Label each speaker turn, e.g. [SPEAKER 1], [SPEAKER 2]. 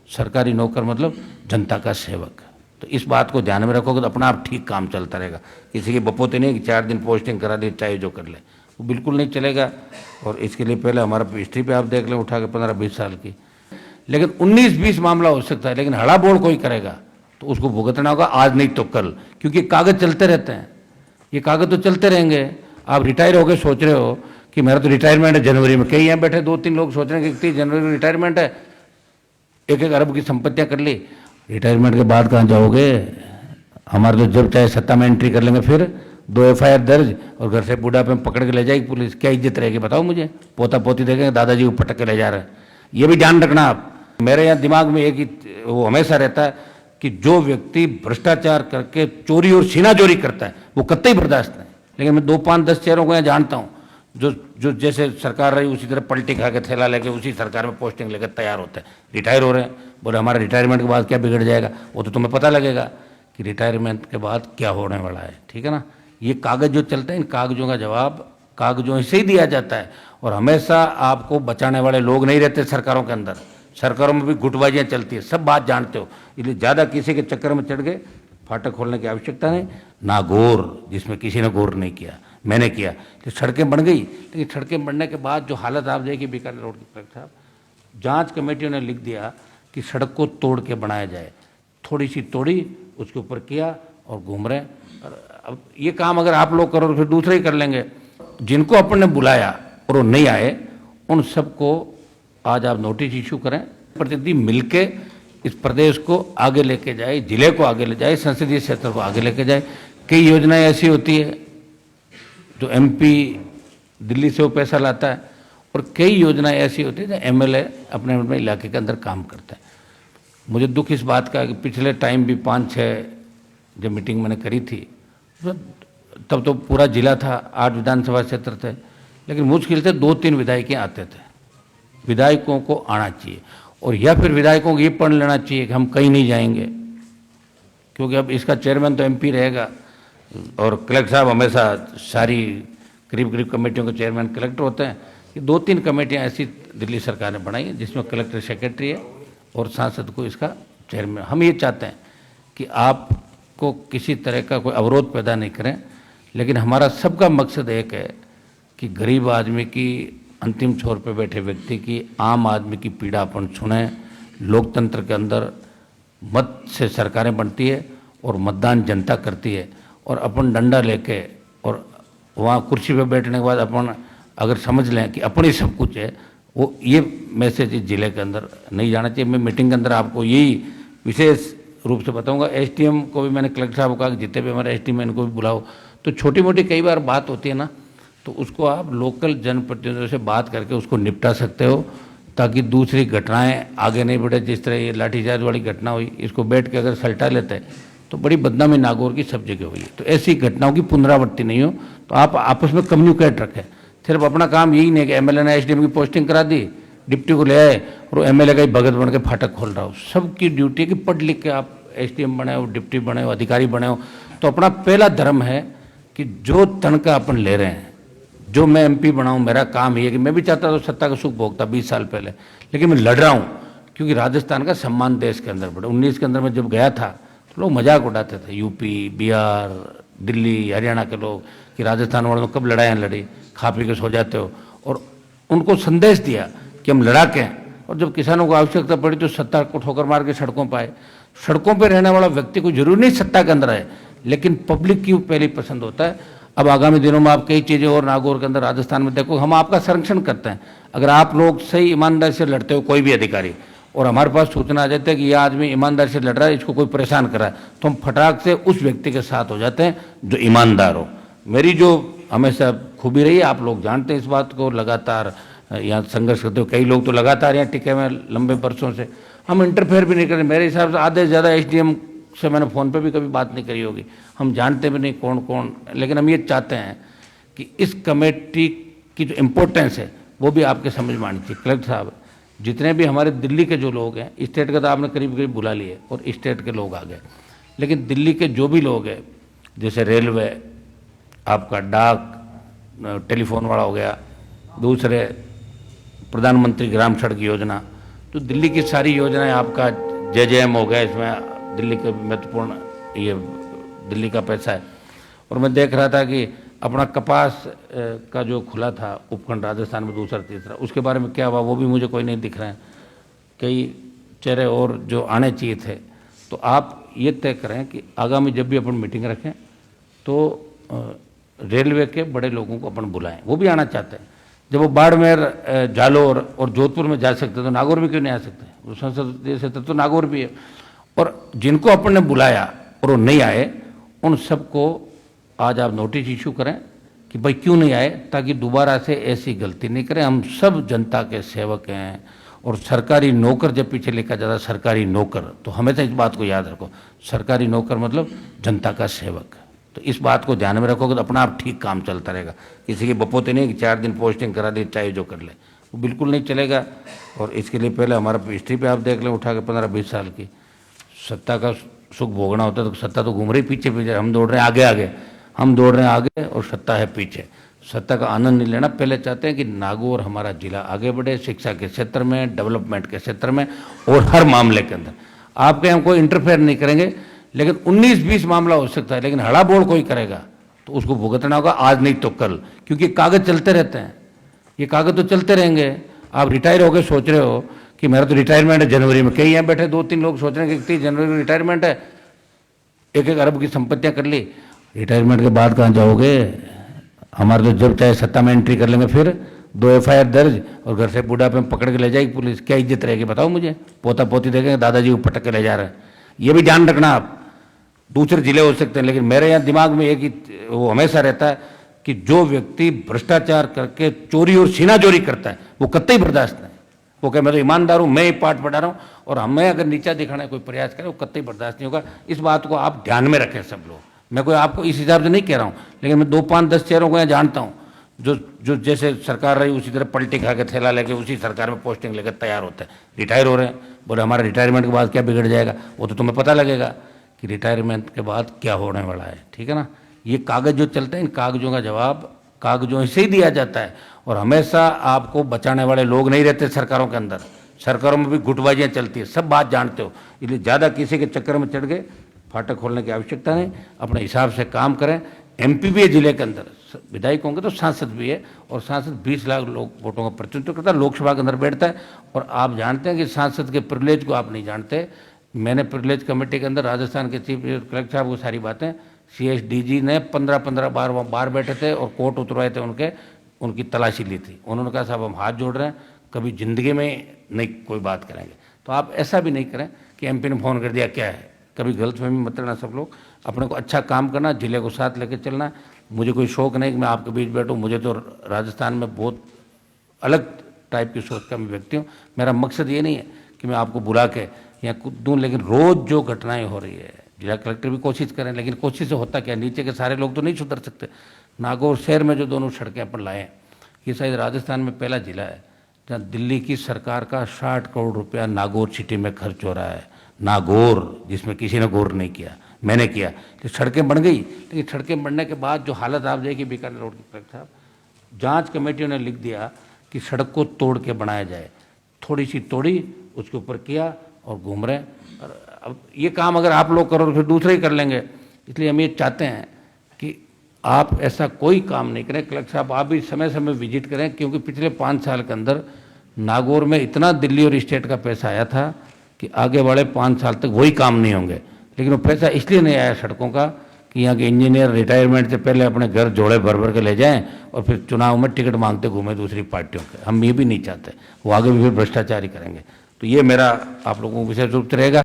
[SPEAKER 1] सरकारी नौकर मतलब जनता का सेवक। तो इस बात को ध्यान में रखोगे तो अपना आप ठीक काम चलता रहेगा। किसी की बपोते नहीं कि 4 दिन पोस्टिंग करा दी चाहे जो कर ले, वो बिल्कुल नहीं चलेगा। और इसके लिए पहले हमारा हिस्ट्री पे आप देख लें उठा के 15-20 साल की। लेकिन 19-20 मामला हो सकता है, लेकिन हड़ा बोल कोई करेगा तो उसको भुगतना होगा, आज नहीं तो कल, क्योंकि कागज चलते रहते हैं। ये कागज तो चलते रहेंगे। आप रिटायर होकर सोच रहे हो कि मेरा तो रिटायरमेंट है जनवरी में, कई यहाँ बैठे 2-3 लोग सोच रहे हैं कि 30 जनवरी में रिटायरमेंट है, 1-1 अरब की संपत्तियां कर ली। रिटायरमेंट के बाद कहाँ जाओगे? हमारे तो जब चाहे सत्ता में एंट्री कर लेंगे, फिर 2 FIR दर्ज और घर से बुढ़ापे में पकड़ के ले जाएगी पुलिस। क्या इज्जत रहेगी बताओ मुझे? पोता पोती देखेंगे दादाजी को पटक के ले जा रहे हैं। ये भी ध्यान रखना आप। मेरे यहाँ दिमाग में एक ही वो हमेशा रहता है कि जो व्यक्ति भ्रष्टाचार करके चोरी और सीना चोरी करता है वो कतई बर्दाश्त नहीं। लेकिन मैं 2-5-10 चेहरों को यहाँ जानता हूँ जो जैसे सरकार रही उसी तरह पलटी खा के थैला लेके उसी सरकार में पोस्टिंग लेकर तैयार होते हैं, रिटायर हो रहे हैं। बोले हमारा रिटायरमेंट के बाद क्या बिगड़ जाएगा? वो तो तुम्हें पता लगेगा कि रिटायरमेंट के बाद क्या होने वाला है, ठीक है ना। ये कागज जो चलते हैं, इन कागजों का जवाब कागजों से ही दिया जाता है। और हमेशा आपको बचाने वाले लोग नहीं रहते सरकारों के अंदर। सरकारों में भी गुटबाजियाँ चलती है, सब बात जानते हो, इसलिए ज़्यादा किसी के चक्कर में चढ़ गए फाटक खोलने की आवश्यकता नहीं। नागौर जिसमें किसी ने गौर नहीं किया, मैंने किया, तो सड़कें बन गई। लेकिन सड़कें बनने के बाद जो हालत आप देखिए बीकानेर रोड की कलेक्टर साहब, जांच कमेटियों ने लिख दिया कि सड़क को तोड़ के बनाया जाए, थोड़ी सी तोड़ी उसके ऊपर किया और घूम रहे। अब ये काम अगर आप लोग करो तो फिर दूसरे ही कर लेंगे। जिनको अपन ने बुलाया और वो नहीं आए, उन सबको आज आप नोटिस इशू करें, प्रतिनिधि मिलके इस प्रदेश को आगे लेके जाए, जिले को आगे ले जाए, संसदीय क्षेत्र को आगे लेके जाए। कई योजनाएं ऐसी होती है जो MP दिल्ली से वो पैसा लाता है, और कई योजनाएं ऐसी होती है जो MLA अपने अपने इलाके के अंदर काम करता है। मुझे दुख इस बात का कि पिछले टाइम भी 5-6 जब मीटिंग मैंने करी थी तब तो पूरा जिला था, 8 विधानसभा क्षेत्र थे, लेकिन मुश्किल से 2-3 विधायक आते थे। विधायकों को आना चाहिए, और या फिर विधायकों को ये पढ़ लेना चाहिए कि हम कहीं नहीं जाएंगे, क्योंकि अब इसका चेयरमैन तो MP रहेगा और कलेक्टर साहब हमेशा सारी करीब कमेटियों के चेयरमैन कलेक्टर होते हैं। कि 2-3 कमेटियां ऐसी दिल्ली सरकार ने बनाई हैं जिसमें कलेक्टर सेक्रेटरी है और सांसद को इसका चेयरमैन। हम ये चाहते हैं कि आपको किसी तरह का कोई अवरोध पैदा नहीं करें, लेकिन हमारा सबका मकसद एक है कि गरीब आदमी की, अंतिम छोर पे बैठे व्यक्ति की, आम आदमी की पीड़ा अपन सुने। लोकतंत्र के अंदर मत से सरकारें बनती है और मतदान जनता करती है, और अपन डंडा लेके और वहाँ कुर्सी पे बैठने के बाद अपन अगर समझ लें कि अपनी सब कुछ है, वो ये मैसेज इस जिले के अंदर नहीं जाना चाहिए। मैं मीटिंग के अंदर आपको यही विशेष रूप से बताऊंगा। SDM को भी मैंने कलेक्टर साहब को कहा कि जितने भी हमारे SDM इनको भी बुलाओ। तो छोटी मोटी कई बार बात होती है ना, तो उसको आप लोकल जनप्रतिनिधियों से बात करके उसको निपटा सकते हो, ताकि दूसरी घटनाएं आगे नहीं बढ़े। जिस तरह ये लाठीचार्ज वाली घटना हुई, इसको बैठ के अगर सलटा लेते हैं तो बड़ी बदनामी नागौर की सब जगह हुई है। तो ऐसी घटनाओं की पुनरावृत्ति नहीं हो, तो आप आपस में कम्युनिकेट रखें। सिर्फ अपना काम यही नहीं कि MLA ने SDM की पोस्टिंग करा दी, डिप्टी को ले आए और MLA का ही भगत बन के फाटक खोल रहा हो। सबकी ड्यूटी है कि पढ़ लिख के आप SDM बने हो, डिप्टी बने हो, अधिकारी बने हो। तो अपना पहला धर्म है कि जो तनख्वाह अपन ले रहे हैं, जो मैं MP बनाऊँ, मेरा काम ये है कि मैं भी चाहता था सत्ता का सुख भोगता 20 साल पहले, लेकिन मैं लड़ रहा हूँ क्योंकि राजस्थान का सम्मान देश के अंदर बढ़ा। 19 के अंदर मैं जब गया था तो लोग मजाक उड़ाते थे, UP, बिहार, दिल्ली, हरियाणा के लोग, कि राजस्थान वालों ने कब लड़ाइयाँ लड़ी, खा पी के सो जाते हो। और उनको संदेश दिया कि हम लड़ाके हैं, और जब किसानों को आवश्यकता पड़ी तो सत्ता को ठोकर मार के सड़कों पर आए। सड़कों पर रहने वाला व्यक्ति को जरूरी नहीं सत्ता के अंदर आए, लेकिन पब्लिक की पहली पसंद होता है। अब आगामी दिनों में आप कई चीज़ें और नागौर के अंदर, राजस्थान में देखो, हम आपका संरक्षण करते हैं। अगर आप लोग सही ईमानदारी से लड़ते हो, कोई भी अधिकारी, और हमारे पास सूचना आ जाती है कि यह आदमी ईमानदारी से लड़ रहा है, इसको कोई परेशान कर रहा है, तो हम फटाक से उस व्यक्ति के साथ हो जाते हैं जो ईमानदार हो। मेरी जो हमेशा खूबी रही है, आप लोग जानते हैं इस बात को, लगातार यहाँ संघर्ष करते हो। कई लोग तो लगातार यहाँ टिके हुए लंबे बरसों से, हम इंटरफेयर भी नहीं करते। मेरे हिसाब से आधे से ज़्यादा SDM से मैंने फ़ोन पे भी कभी बात नहीं करी होगी, हम जानते भी नहीं कौन कौन। लेकिन हम ये चाहते हैं कि इस कमेटी की जो इम्पोर्टेंस है वो भी आपके समझ में आनी चाहिए। कलेक्टर साहब, जितने भी हमारे दिल्ली के जो लोग हैं, स्टेट का तो आपने करीब बुला लिए और स्टेट के लोग आ गए, लेकिन दिल्ली के जो भी लोग हैं, जैसे रेलवे, आपका डाक, टेलीफोन वाला हो गया, दूसरे प्रधानमंत्री ग्राम सड़क योजना, तो तो दिल्ली की सारी योजनाएं आपका JJM हो गया, इसमें दिल्ली का महत्वपूर्ण ये दिल्ली का पैसा है। और मैं देख रहा था कि अपना कपास का जो खुला था उपखंड राजस्थान में दूसरा तीसरा, उसके बारे में क्या हुआ वो भी मुझे कोई नहीं दिख रहा है। कई चेहरे और जो आने चाहिए थे, तो आप ये तय करें कि आगामी जब भी अपन मीटिंग रखें तो रेलवे के बड़े लोगों को अपन बुलाएं, वो भी आना चाहते हैं। जब वो बाड़मेर, जालोर और जोधपुर में जा सकते तो नागौर में क्यों नहीं आ सकते? वो संसदीय क्षेत्र तो नागौर भी है। और जिनको अपन ने बुलाया और वो नहीं आए, उन सबको आज आप नोटिस इशू करें कि भाई क्यों नहीं आए, ताकि दोबारा से ऐसी गलती नहीं करें। हम सब जनता के सेवक हैं और सरकारी नौकर जब पीछे लेकर जाता सरकारी नौकर, तो हमेशा इस बात को याद रखो, सरकारी नौकर मतलब जनता का सेवक। तो इस बात को ध्यान में रखोगे तो अपना आप ठीक काम चलता रहेगा। किसी की बपोते नहीं कि 4 दिन पोस्टिंग करा दी चाहे जो कर ले, वो बिल्कुल नहीं चलेगा। और इसके लिए पहले हमारा हिस्ट्री पे आप देख लें, उठा के 15-20 साल की सत्ता का सुख भोगना होता है तो सत्ता तो घूम रही पीछे पीछे, हम दौड़ रहे हैं आगे आगे, हम दौड़ रहे हैं आगे और सत्ता है पीछे। सत्ता का आनंद नहीं लेना, पहले चाहते हैं कि नागौर हमारा जिला आगे बढ़े, शिक्षा के क्षेत्र में, डेवलपमेंट के क्षेत्र में और हर मामले के अंदर। आपके हम कोई इंटरफेयर नहीं करेंगे, लेकिन 19-20 मामला हो सकता है, लेकिन हड़ाबोड़ कोई करेगा तो उसको भुगतना होगा, आज नहीं तो कल, क्योंकि कागज चलते रहते हैं, ये कागज तो चलते रहेंगे। आप रिटायर हो गए, सोच रहे हो कि मेरा तो रिटायरमेंट है जनवरी में, कई यहाँ बैठे 2-3 लोग सोच रहे हैं कि 31 जनवरी को रिटायरमेंट है, 1-1 अरब की संपत्तियां कर ली, रिटायरमेंट के बाद कहाँ जाओगे? हमारे तो जब चाहे सत्ता में एंट्री कर लेंगे, फिर 2 FIR दर्ज और घर से बुढ़ापे में पकड़ के ले जाएगी पुलिस, क्या इज्जत रहेगी बताओ मुझे? पोता पोती देखेंगे दादाजी को पटक के ले जा रहे हैं, ये भी ध्यान रखना। आप दूसरे जिले हो सकते हैं, लेकिन मेरे यहाँ दिमाग में एक ही वो हमेशा रहता है कि जो व्यक्ति भ्रष्टाचार करके चोरी और सीनाचोरी करता है वो कतई बर्दाश्त नहीं। वो कहे मैं तो ईमानदार हूँ, मैं ही पाठ पढ़ा रहा हूँ, और हमें अगर नीचा दिखाने का कोई प्रयास करे वो कतई बर्दाश्त नहीं होगा। इस बात को आप ध्यान में रखें सब लोग। मैं कोई आपको इस हिसाब से नहीं कह रहा हूँ, लेकिन मैं 2-5-10 चेहरों को यहाँ जानता हूँ जो जैसे सरकार रही उसी तरह पलटी खा के थैला लेके उसी सरकार में पोस्टिंग लेकर तैयार होते हैं, रिटायर हो रहे हैं। बोले हमारे रिटायरमेंट के बाद क्या बिगड़ जाएगा, वो तो तुम्हें पता लगेगा कि रिटायरमेंट के बाद क्या होने वाला है, ठीक है ना। ये कागज जो चलते हैं, इन कागजों का जवाब कागजों से ही दिया जाता है। और हमेशा आपको बचाने वाले लोग नहीं रहते सरकारों के अंदर, सरकारों में भी गुटबाजियाँ चलती है, सब बात जानते हो। इसलिए ज़्यादा किसी के चक्कर में चढ़ गए फाटक खोलने की आवश्यकता नहीं, अपने हिसाब से काम करें। MP भी है जिले के अंदर, विधायक होंगे तो सांसद भी है, और सांसद 20 लाख लोग वोटों का प्रतिनिधित्व करता है, लोकसभा के अंदर बैठता है। और आप जानते हैं कि सांसद के प्रिविलेज को आप नहीं जानते। मैंने प्रिविलेज कमेटी के अंदर राजस्थान के चीफ कलेक्टर साहब को सारी बातें, CSDG ने 15-15 बार बैठे थे और कोर्ट उतरवाए थे, उनकी तलाशी ली थी। उन्होंने कहा साहब हम हाथ जोड़ रहे हैं, कभी ज़िंदगी में नहीं कोई बात करेंगे। तो आप ऐसा भी नहीं करें कि MP ने फ़ोन कर दिया क्या है, कभी गलतफहमी मत लेना। सब लोग अपने को अच्छा काम करना, जिले को साथ लेकर चलना। मुझे कोई शौक़ नहीं कि मैं आपके बीच बैठूं, मुझे तो राजस्थान में बहुत अलग टाइप की सोच का मैं व्यक्ति हूँ। मेरा मकसद ये नहीं है कि मैं आपको बुला के या कुछ दूँ, लेकिन रोज़ जो घटनाएं हो रही है, जिला कलेक्टर भी कोशिश करें, लेकिन कोशिश से होता क्या, नीचे के सारे लोग तो नहीं सुधर सकते। नागौर शहर में जो दोनों सड़कें अपन लाए, ये शायद राजस्थान में पहला जिला है जहाँ दिल्ली की सरकार का 60 करोड़ रुपया नागौर सिटी में खर्च हो रहा है। नागौर, जिसमें किसी ने गौर नहीं किया, मैंने किया। तो सड़कें बन गई, लेकिन सड़कें बनने के बाद जो हालत आप जाएगी बीकानेर रोड की, कलेक्टर साहब, जांच कमेटियों ने लिख दिया कि सड़क को तोड़ के बनाया जाए। थोड़ी सी तोड़ी, उसके ऊपर किया और घूम रहे हैं। और अब ये काम अगर आप लोग करो तो फिर दूसरे ही कर लेंगे। इसलिए हम ये चाहते हैं कि आप ऐसा कोई काम नहीं करें। कलेक्टर साहब आप भी समय समय विजिट करें, क्योंकि पिछले 5 साल के अंदर नागौर में इतना दिल्ली और स्टेट का पैसा आया था कि आगे वाले 5 साल तक वही काम नहीं होंगे। लेकिन वो पैसा इसलिए नहीं आया सड़कों का कि यहाँ के इंजीनियर रिटायरमेंट से पहले अपने घर जोड़े भर भर के ले जाएं और फिर चुनाव में टिकट मांगते घूमें दूसरी पार्टियों के। हम ये भी नहीं चाहते, वो आगे भी फिर भ्रष्टाचार ही करेंगे। तो ये मेरा आप लोगों को विशेष रूप से रहेगा।